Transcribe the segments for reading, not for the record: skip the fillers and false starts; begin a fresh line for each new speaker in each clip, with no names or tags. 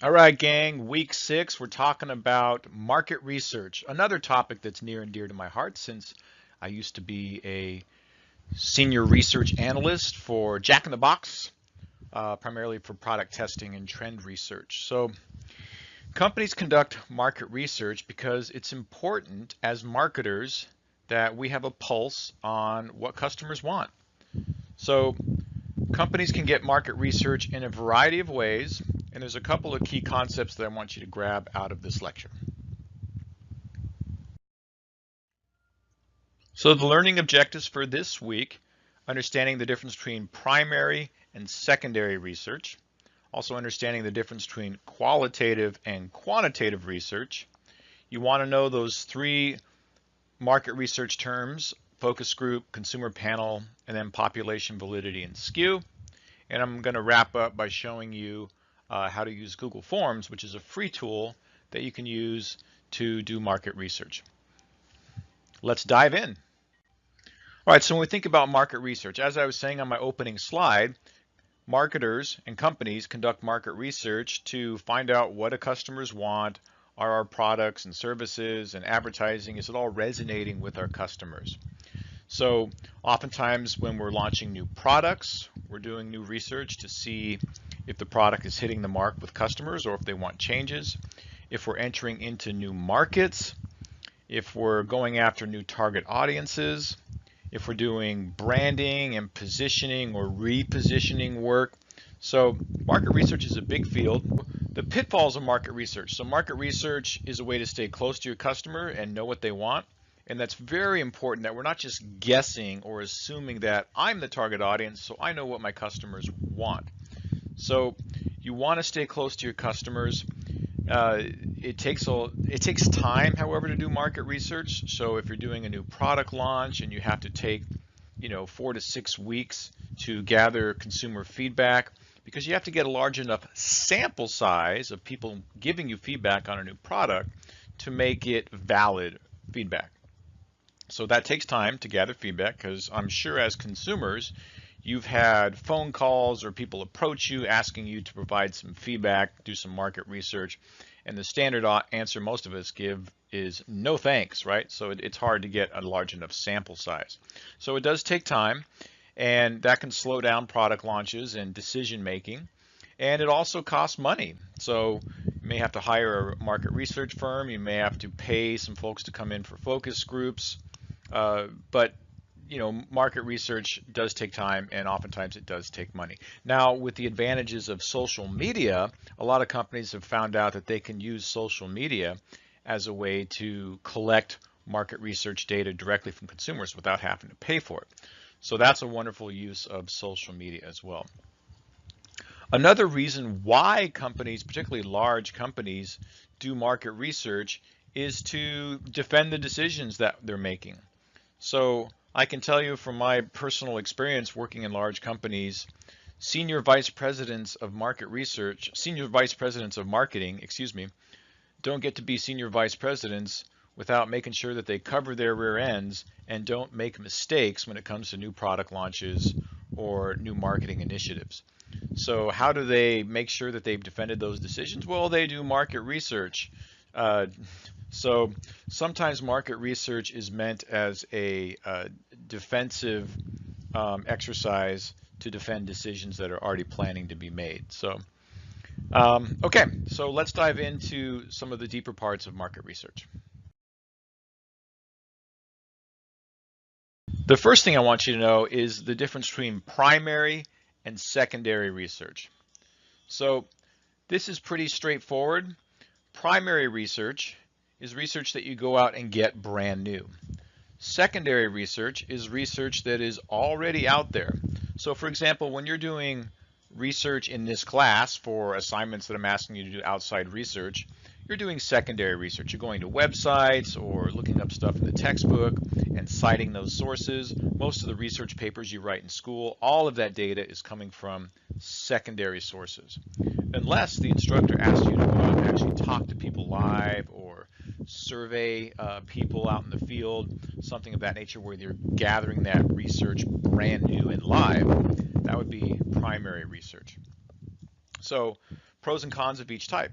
All right, gang, week 6, we're talking about market research, another topic that's near and dear to my heart since I used to be a senior research analyst for Jack in the Box, primarily for product testing and trend research. So companies conduct market research because it's important as marketers that we have a pulse on what customers want. So companies can get market research in a variety of ways, and there's a couple of key concepts that I want you to grab out of this lecture. So the learning objectives for this week: understanding the difference between primary and secondary research, also understanding the difference between qualitative and quantitative research. You want to know those 3 market research terms: focus group, consumer panel, and then population validity and skew. And I'm going to wrap up by showing you how to use Google Forms, which is a free tool that you can use to do market research. Let's dive in. All right, so when we think about market research, as I was saying on my opening slide, marketers and companies conduct market research to find out what do customers want. Are our products and services and advertising, is it all resonating with our customers? So oftentimes when we're launching new products, we're doing new research to see if the product is hitting the mark with customers or if they want changes. If we're entering into new markets, if we're going after new target audiences, if we're doing branding and positioning or repositioning work. So market research is a big field. The pitfalls of market research. So market research is a way to stay close to your customer and know what they want. And that's very important, that we're not just guessing or assuming that I'm the target audience, so I know what my customers want. So you want to stay close to your customers. It takes time, however, to do market research. So if you're doing a new product launch and you have to take 4 to 6 weeks to gather consumer feedback, because you have to get a large enough sample size of people giving you feedback on a new product to make it valid feedback. So that takes time to gather feedback, because I'm sure as consumers, you've had phone calls or people approach you asking you to provide some feedback, do some market research, and the standard answer most of us give is no thanks, right? So it's hard to get a large enough sample size. So it does take time, and that can slow down product launches and decision making, and it also costs money. So you may have to hire a market research firm, you may have to pay some folks to come in for focus groups, but market research does take time, and oftentimes it does take money. Now, with the advantages of social media, a lot of companies have found out that they can use social media as a way to collect market research data directly from consumers without having to pay for it. So that's a wonderful use of social media as well. Another reason why companies, particularly large companies, do market research is to defend the decisions that they're making. So I can tell you from my personal experience working in large companies, senior vice presidents of marketing, don't get to be senior vice presidents without making sure that they cover their rear ends and don't make mistakes when it comes to new product launches or new marketing initiatives. So how do they make sure that they've defended those decisions? Well, they do market research. So sometimes market research is meant as a defensive exercise to defend decisions that are already planning to be made. So, okay, so let's dive into some of the deeper parts of market research. The first thing I want you to know is the difference between primary and secondary research. So this is pretty straightforward. Primary research is research that you go out and get brand new. Secondary research is research that is already out there. So for example, when you're doing research in this class for assignments that I'm asking you to do outside research, you're doing secondary research. You're going to websites or looking up stuff in the textbook and citing those sources. Most of the research papers you write in school, all of that data is coming from secondary sources. Unless the instructor asks you to go out and actually talk to people live or survey people out in the field, something of that nature where you're gathering that research brand new and live, that would be primary research. So pros and cons of each type.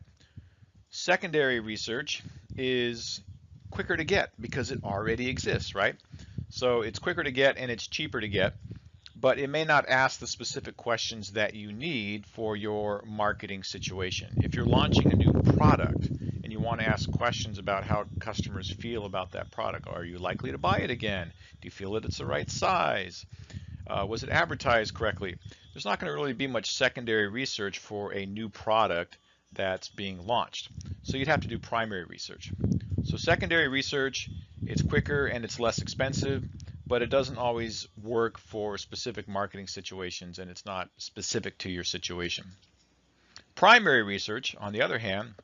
Secondary research is quicker to get because it already exists, right? So it's quicker to get and it's cheaper to get, but it may not ask the specific questions that you need for your marketing situation. If you're launching a new product and you want to ask questions about how customers feel about that product, are you likely to buy it again? Do you feel that it's the right size? Was it advertised correctly? There's not going to really be much secondary research for a new product that's being launched. So you'd have to do primary research. So secondary research, it's quicker and it's less expensive, but it doesn't always work for specific marketing situations and it's not specific to your situation. Primary research, on the other hand,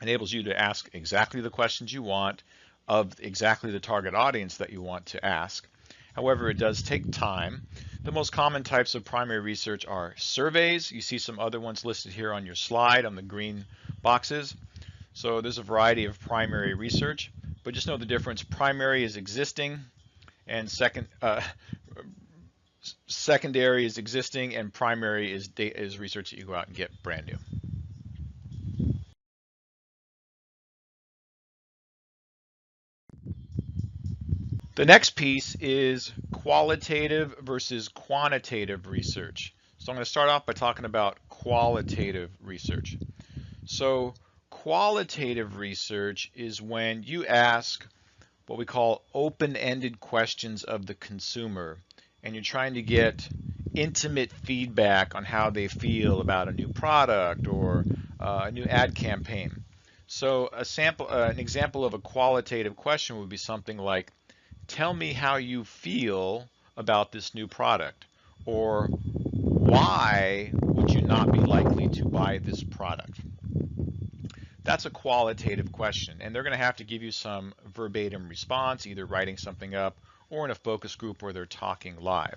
enables you to ask exactly the questions you want of exactly the target audience that you want to ask. However, it does take time. The most common types of primary research are surveys. You see some other ones listed here on your slide on the green boxes. So there's a variety of primary research, but just know the difference. Primary is existing, and secondary is existing, and primary is research that you go out and get brand new. The next piece is qualitative versus quantitative research. So I'm going to start off by talking about qualitative research. So qualitative research is when you ask what we call open-ended questions of the consumer, and you're trying to get intimate feedback on how they feel about a new product or a new ad campaign. So an example of a qualitative question would be something like, tell me how you feel about this new product, or why would you not be likely to buy this product? That's a qualitative question, and they're going to have to give you some verbatim response, either writing something up or in a focus group where they're talking live.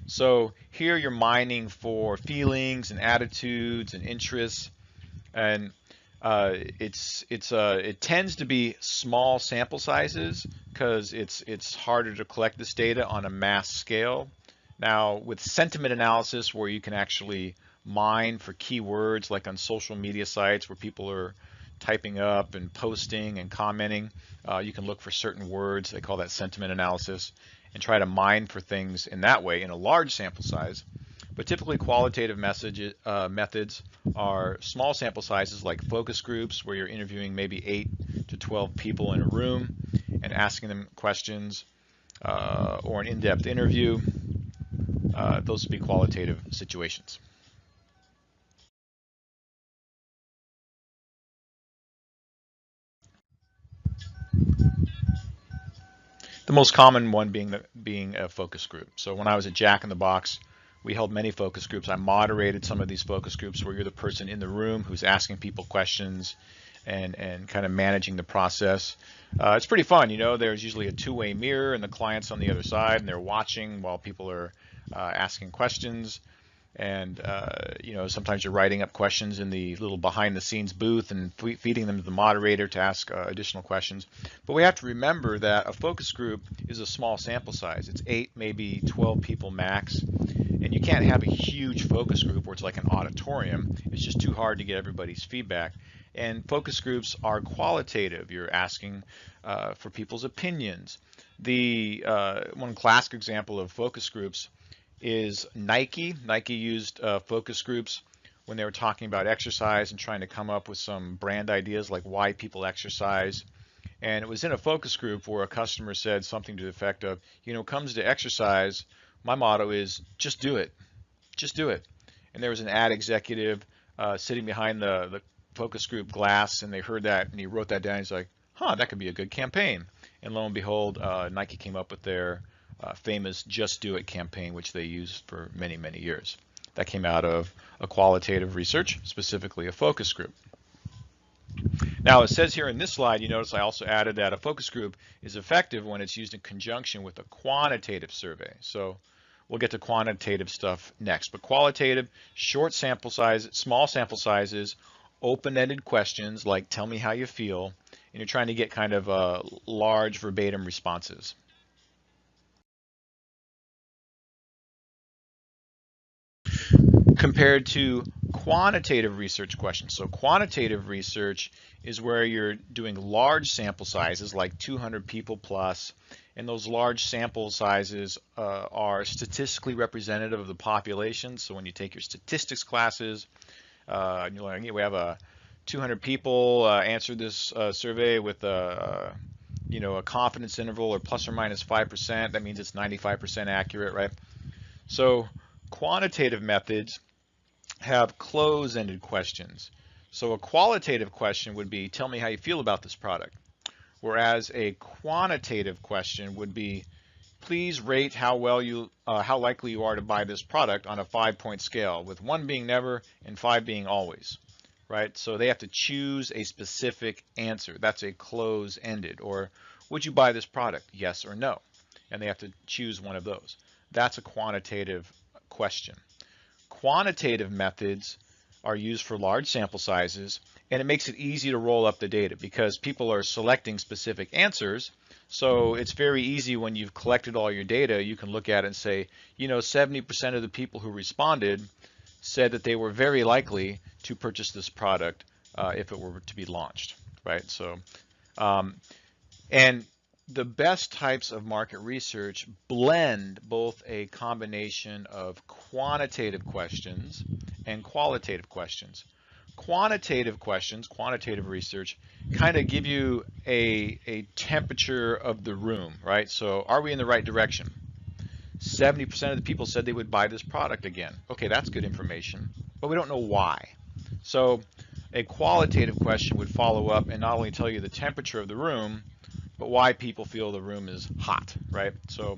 So here you're mining for feelings and attitudes and interests, and it tends to be small sample sizes because it's harder to collect this data on a mass scale. Now with sentiment analysis, where you can actually mine for keywords, like on social media sites where people are typing up and posting and commenting, you can look for certain words. They call that sentiment analysis, and try to mine for things in that way in a large sample size. But typically qualitative methods are small sample sizes, like focus groups, where you're interviewing maybe 8 to 12 people in a room and asking them questions, or an in-depth interview. Those would be qualitative situations. The most common one being a focus group. So when I was at Jack in the Box, we held many focus groups. I moderated some of these focus groups where you're the person in the room who's asking people questions and kind of managing the process. It's pretty fun. There's usually a two-way mirror and the client's on the other side, and they're watching while people are asking questions. And sometimes you're writing up questions in the little behind-the-scenes booth and feeding them to the moderator to ask additional questions. But we have to remember that a focus group is a small sample size. It's 8, maybe 12 people max, and you can't have a huge focus group where it's like an auditorium. It's just too hard to get everybody's feedback. And focus groups are qualitative. You're asking for people's opinions. The one classic example of focus groups is Nike. Nike used focus groups when they were talking about exercise and trying to come up with some brand ideas like why people exercise. And it was in a focus group where a customer said something to the effect of, comes to exercise, my motto is just do it. Just do it. And there was an ad executive sitting behind the focus group glass, and they heard that, and he wrote that down. He's like, that could be a good campaign. And lo and behold, Nike came up with their famous Just Do It campaign, which they used for many, many years. That came out of a qualitative research, specifically a focus group. Now it says here in this slide, you notice I also added that a focus group is effective when it's used in conjunction with a quantitative survey. So we'll get to quantitative stuff next, but qualitative, short sample size, small sample sizes, open-ended questions like tell me how you feel, and you're trying to get kind of large verbatim responses. Compared to quantitative research questions. So quantitative research is where you're doing large sample sizes, like 200 people plus, and those large sample sizes are statistically representative of the population. So when you take your statistics classes, you learn, we have 200 people answered this survey with a confidence interval or plus or minus 5%. That means it's 95% accurate, right? So quantitative methods have close-ended questions. So a qualitative question would be, tell me how you feel about this product. Whereas a quantitative question would be, please rate how likely you are to buy this product on a 5-point scale, with 1 being never and 5 being always, right? So they have to choose a specific answer. That's a close-ended. Or would you buy this product? Yes or no. And they have to choose one of those. That's a quantitative question. Quantitative methods are used for large sample sizes, and it makes it easy to roll up the data because people are selecting specific answers. So it's very easy when you've collected all your data, you can look at it and say, 70% of the people who responded said that they were very likely to purchase this product if it were to be launched, right? So, and the best types of market research blend both a combination of quantitative questions and qualitative questions. Quantitative questions, quantitative research, kind of give you a temperature of the room, right? So are we in the right direction? 70% of the people said they would buy this product again. Okay, that's good information, but we don't know why. So a qualitative question would follow up and not only tell you the temperature of the room, but why people feel the room is hot, right? So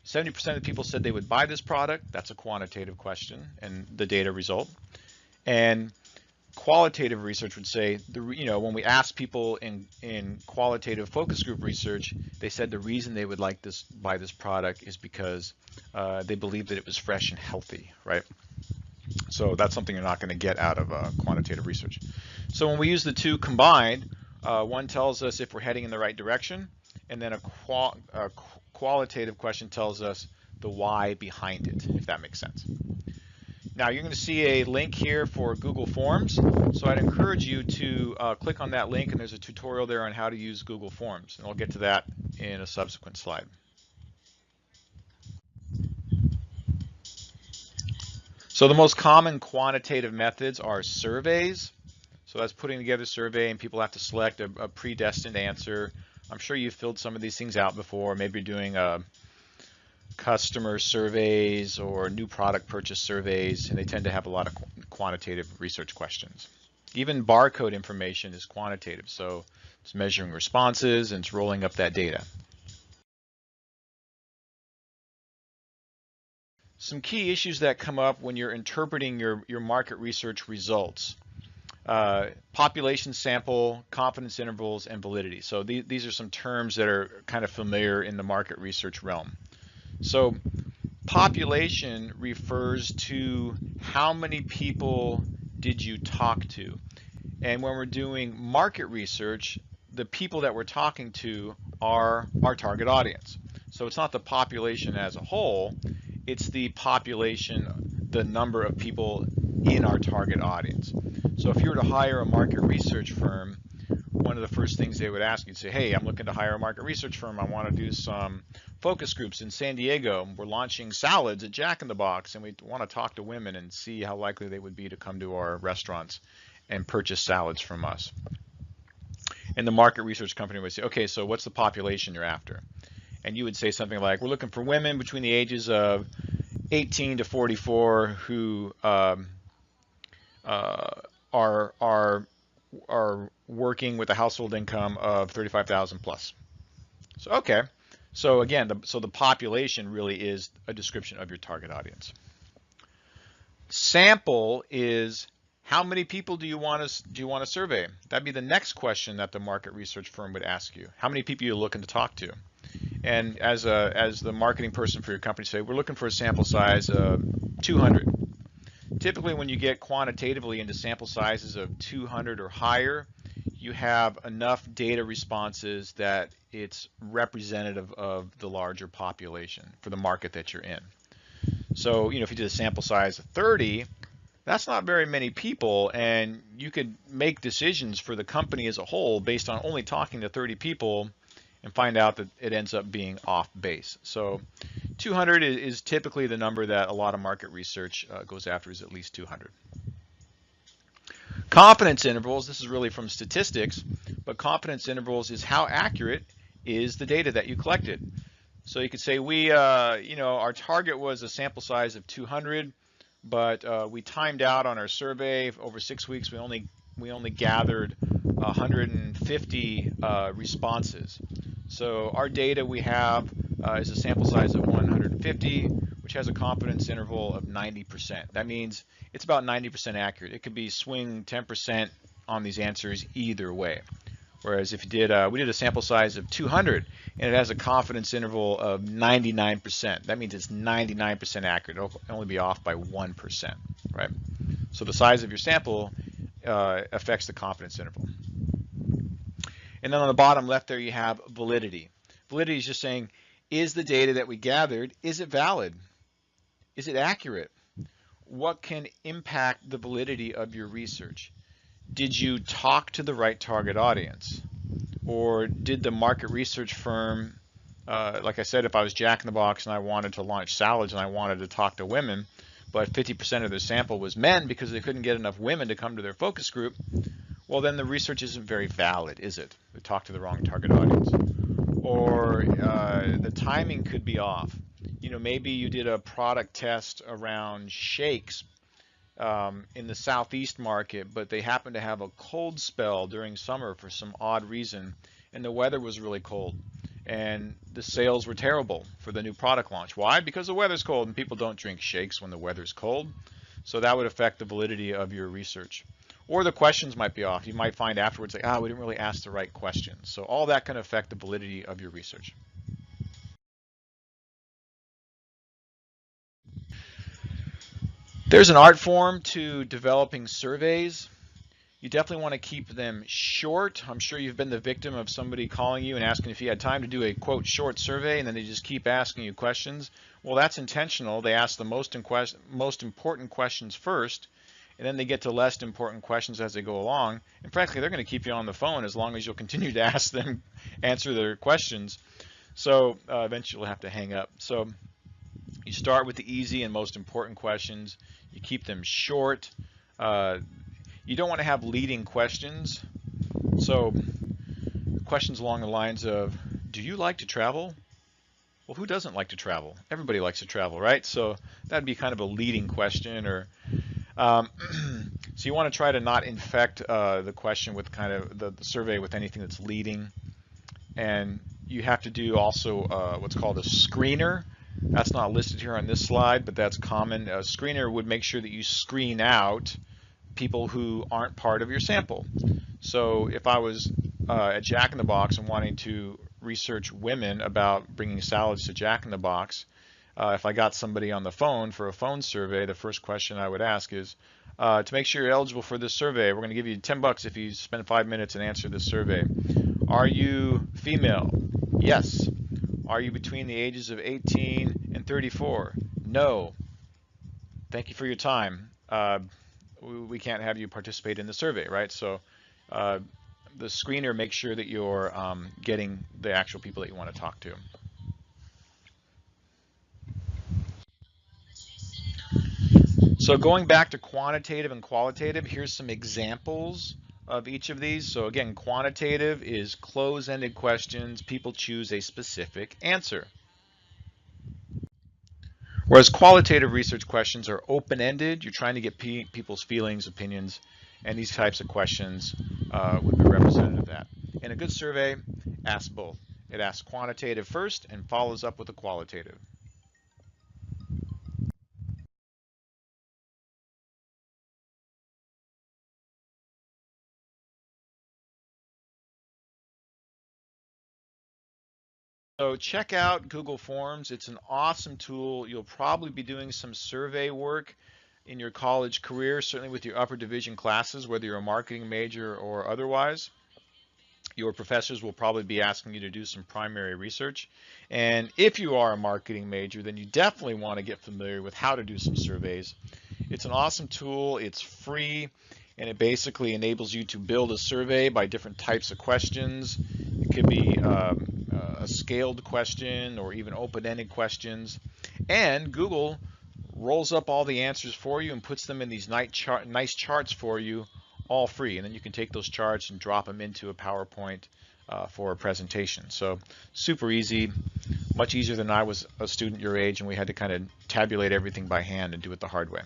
70% of the people said they would buy this product. That's a quantitative question and the data result. And qualitative research would say, when we asked people in qualitative focus group research, they said the reason they would buy this product is because they believed that it was fresh and healthy, right? So that's something you're not going to get out of quantitative research. So when we use the two combined, one tells us if we're heading in the right direction, and then a qualitative question tells us the why behind it, if that makes sense. Now you're going to see a link here for Google Forms, so I'd encourage you to click on that link, and there's a tutorial there on how to use Google Forms, and I'll get to that in a subsequent slide. So the most common quantitative methods are surveys. So that's putting together a survey and people have to select a predestined answer. I'm sure you've filled some of these things out before. Maybe you're doing customer surveys or new product purchase surveys, and they tend to have a lot of quantitative research questions. Even barcode information is quantitative, so it's measuring responses and it's rolling up that data. Some key issues that come up when you're interpreting your market research results. Population sample, confidence intervals, and validity. So these are some terms that are kind of familiar in the market research realm. So population refers to how many people did you talk to. And when we're doing market research, the people that we're talking to are our target audience. So it's not the population as a whole, it's the population, the number of people in our target audience. So if you were to hire a market research firm, one of the first things they would ask you to say, hey, I'm looking to hire a market research firm. I want to do some focus groups in San Diego. We're launching salads at Jack in the Box, and we want to talk to women and see how likely they would be to come to our restaurants and purchase salads from us. And the market research company would say, okay, so what's the population you're after? And you would say something like, we're looking for women between the ages of 18 to 44 who are working with a household income of 35,000 plus. So okay, so again, the population really is a description of your target audience. Sample is how many people do you want to survey? That'd be the next question that the market research firm would ask you. How many people are you looking to talk to? And as the marketing person for your company say, we're looking for a sample size of 200. Typically, when you get quantitatively into sample sizes of 200 or higher, you have enough data responses that it's representative of the larger population for the market that you're in. So, if you did a sample size of 30, That's not very many people, and you could make decisions for the company as a whole based on only talking to 30 people and find out that it ends up being off base. So 200 is typically the number that a lot of market research goes after, is at least 200. Confidence intervals, this is really from statistics, but confidence intervals is how accurate is the data that you collected. So you could say our target was a sample size of 200, but we timed out on our survey over 6 weeks. We only gathered 150 responses. So our data we have is a sample size of 150, which has a confidence interval of 90%. That means it's about 90% accurate. It could be swing 10% on these answers either way. Whereas if you did, we did a sample size of 200 and it has a confidence interval of 99%. That means it's 99% accurate. It'll only be off by 1%, right? So the size of your sample affects the confidence interval. And then on the bottom left there you have validity. Validity is just saying, is the data that we gathered, is it valid? Is it accurate? What can impact the validity of your research? Did you talk to the right target audience? Or did the market research firm, like I said, if I was Jack in the Box and I wanted to launch salads and I wanted to talk to women, but 50% of their sample was men because they couldn't get enough women to come to their focus group, well then the research isn't very valid, is it? We talked to the wrong target audience. Or the timing could be off. Maybe you did a product test around shakes in the Southeast market, but they happened to have a cold spell during summer for some odd reason, and the weather was really cold, and the sales were terrible for the new product launch. Why? Because the weather's cold, and people don't drink shakes when the weather's cold. So that would affect the validity of your research. Or the questions might be off. You might find afterwards, like, we didn't really ask the right questions. So all that can affect the validity of your research. There's an art form to developing surveys. You definitely want to keep them short. I'm sure you've been the victim of somebody calling you and asking if you had time to do a quote short survey, and then they just keep asking you questions. Well, that's intentional. They ask the most important questions first, and then they get to less important questions as they go along. And frankly, they're going to keep you on the phone as long as you'll continue to ask them, answer their questions. So eventually you'll have to hang up. So you start with the easy and most important questions. You keep them short. You don't want to have leading questions. So questions along the lines of, do you like to travel? Well, who doesn't like to travel? Everybody likes to travel, right? So that'd be kind of a leading question. Or so you want to try to not infect the question with kind of the survey with anything that's leading. And you have to do also what's called a screener. That's not listed here on this slide, but that's common. A screener would make sure that you screen out people who aren't part of your sample. So if I was at Jack in the Box and wanting to research women about bringing salads to Jack in the Box, if I got somebody on the phone for a phone survey, the first question I would ask is, to make sure you're eligible for this survey, we're going to give you $10 if you spend 5 minutes and answer this survey. Are you female? Yes. Are you between the ages of 18 and 34? No. Thank you for your time. We can't have you participate in the survey, right? So the screener makes sure that you're getting the actual people that you want to talk to. So going back to quantitative and qualitative, here's some examples of each of these. So again, quantitative is close-ended questions. People choose a specific answer. Whereas qualitative research questions are open-ended. You're trying to get people's feelings, opinions, and these types of questions would be representative of that. In a good survey, asks both. It asks quantitative first and follows up with a qualitative. So check out Google Forms. It's an awesome tool. You'll probably be doing some survey work in your college career, certainly with your upper division classes, whether you're a marketing major or otherwise. Your professors will probably be asking you to do some primary research. And if you are a marketing major, then you definitely want to get familiar with how to do some surveys. It's an awesome tool, it's free, and it basically enables you to build a survey by different types of questions. It could be a scaled question or even open-ended questions. And Google rolls up all the answers for you and puts them in these nice charts for you, all free. And then you can take those charts and drop them into a PowerPoint for a presentation. So super easy, much easier than I was a student your age and we had to kind of tabulate everything by hand and do it the hard way.